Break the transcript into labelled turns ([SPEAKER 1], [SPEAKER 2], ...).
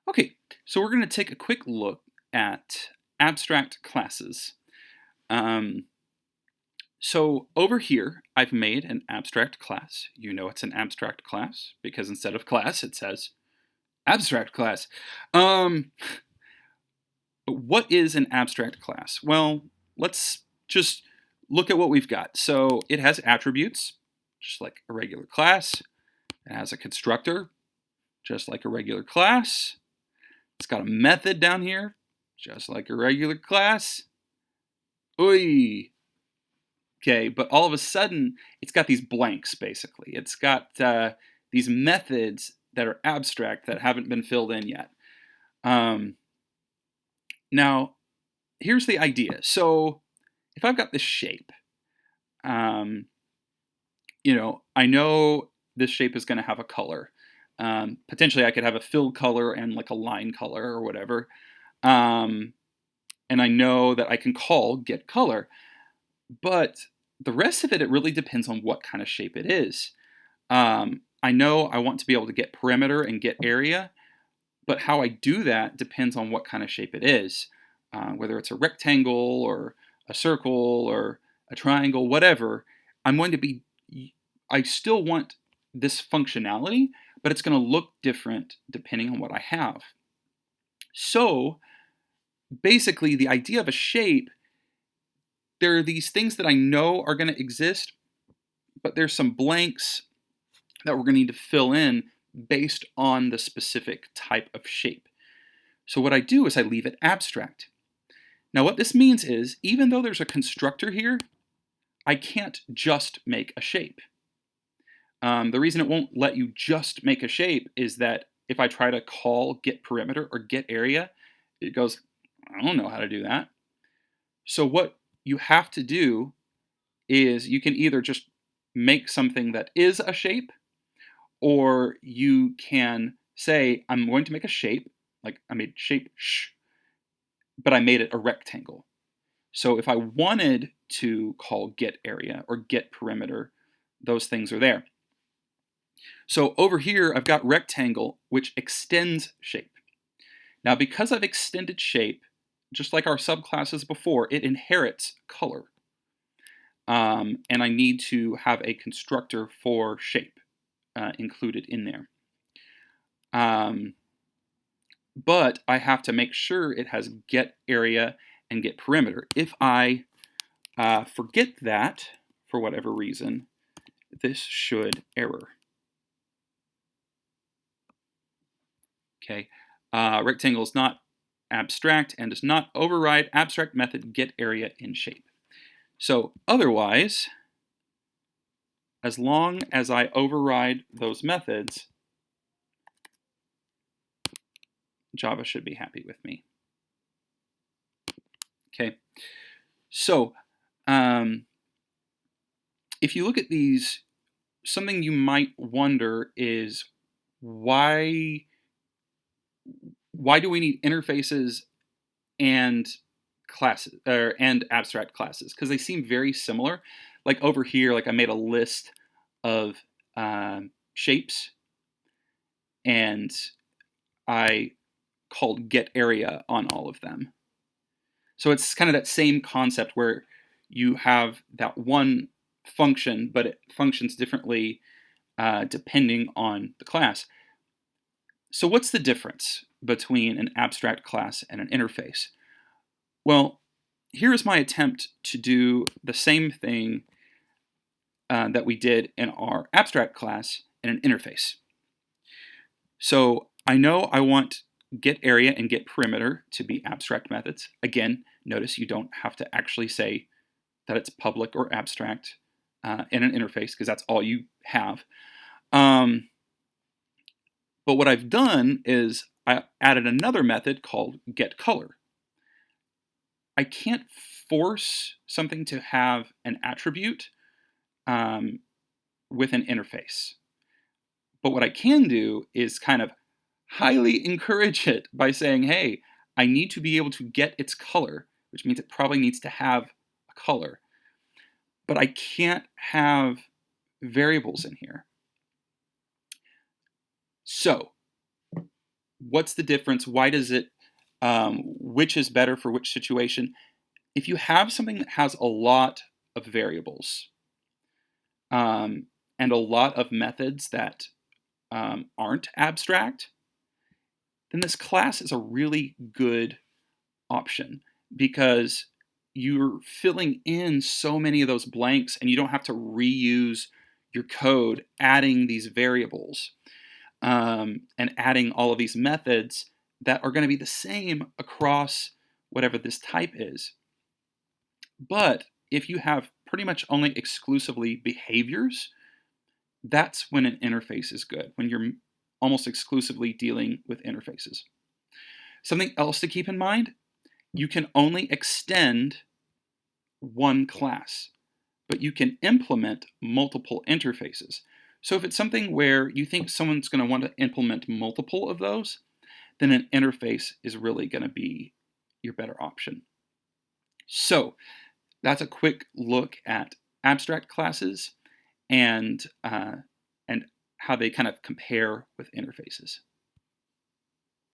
[SPEAKER 1] Okay, so we're going to take a quick look at abstract classes. Um, so over here, I've made an abstract class. You know it's an abstract class because instead of class, it says abstract class. Um, but what is an abstract class? Well, let's just look at what we've got. So it has attributes, just like a regular class. It has a constructor, just like a regular class. It's got a method down here, just like a regular class. Oy. Okay, but all of a sudden, it's got these blanks, basically. It's got these methods that are abstract that haven't been filled in yet. Um, Now, here's the idea. So, if I've got this shape, um, I know this shape is going to have a color. Potentially, I could have a fill color and like a line color or whatever. Um, and I know that I can call get color. But the rest of it really depends on what kind of shape it is. I know I want to be able to get perimeter and get area, but how I do that depends on what kind of shape it is. Whether it's a rectangle or a circle or a triangle, whatever, I'm going to be, I still want this functionality, but it's going to look different depending on what I have. So basically, the idea of a shape, there are these things that I know are going to exist, but there's some blanks that we're going to need to fill in based on the specific type of shape. So what I do is I leave it abstract. Now what this means is, even though there's a constructor here, I can't just make a shape. The reason it won't let you just make a shape is that if I try to call get perimeter or get area, it goes, I don't know how to do that. So what you have to do is you can either just make something that is a shape, or you can say, I'm going to make a shape, like I made shape sh, but I made it a rectangle. So if I wanted to call get area or get perimeter, those things are there. So over here, I've got rectangle, which extends shape. Now, because I've extended shape, just like our subclasses before, it inherits color. And I need to have a constructor for shape included in there. But I have to make sure it has get area and get perimeter. If I forget that, for whatever reason, this should error. Okay, rectangle is not abstract and does not override abstract method get area in shape. So otherwise, as long as I override those methods, Java should be happy with me. Okay, so if you look at these, something you might wonder is why do we need interfaces and classes and abstract classes? Because they seem very similar. Like over here, like I made a list of shapes, and I called get area on all of them. So it's kind of that same concept where you have that one function, but it functions differently depending on the class. So what's the difference between an abstract class and an interface? Well, here is my attempt to do the same thing that we did in our abstract class in an interface. So I know I want get area and get perimeter to be abstract methods. Again, notice you don't have to actually say that it's public or abstract in an interface because that's all you have. But what I've done is I added another method called get color. I can't force something to have an attribute with an interface. But what I can do is kind of highly encourage it by saying, hey, I need to be able to get its color, which means it probably needs to have a color. But I can't have variables in here. So What's the difference? Why does it, which is better for which situation? If you have something that has a lot of variables and a lot of methods that aren't abstract, then this class is a really good option because you're filling in so many of those blanks and you don't have to reuse your code adding these variables and adding all of these methods that are going to be the same across whatever this type is. But if you have pretty much only exclusively behaviors, that's when an interface is good, when you're almost exclusively dealing with interfaces. Something else to keep in mind, you can only extend one class, but you can implement multiple interfaces. So if it's something where you think someone's going to want to implement multiple of those, then an interface is really going to be your better option. So that's a quick look at abstract classes and how they kind of compare with interfaces.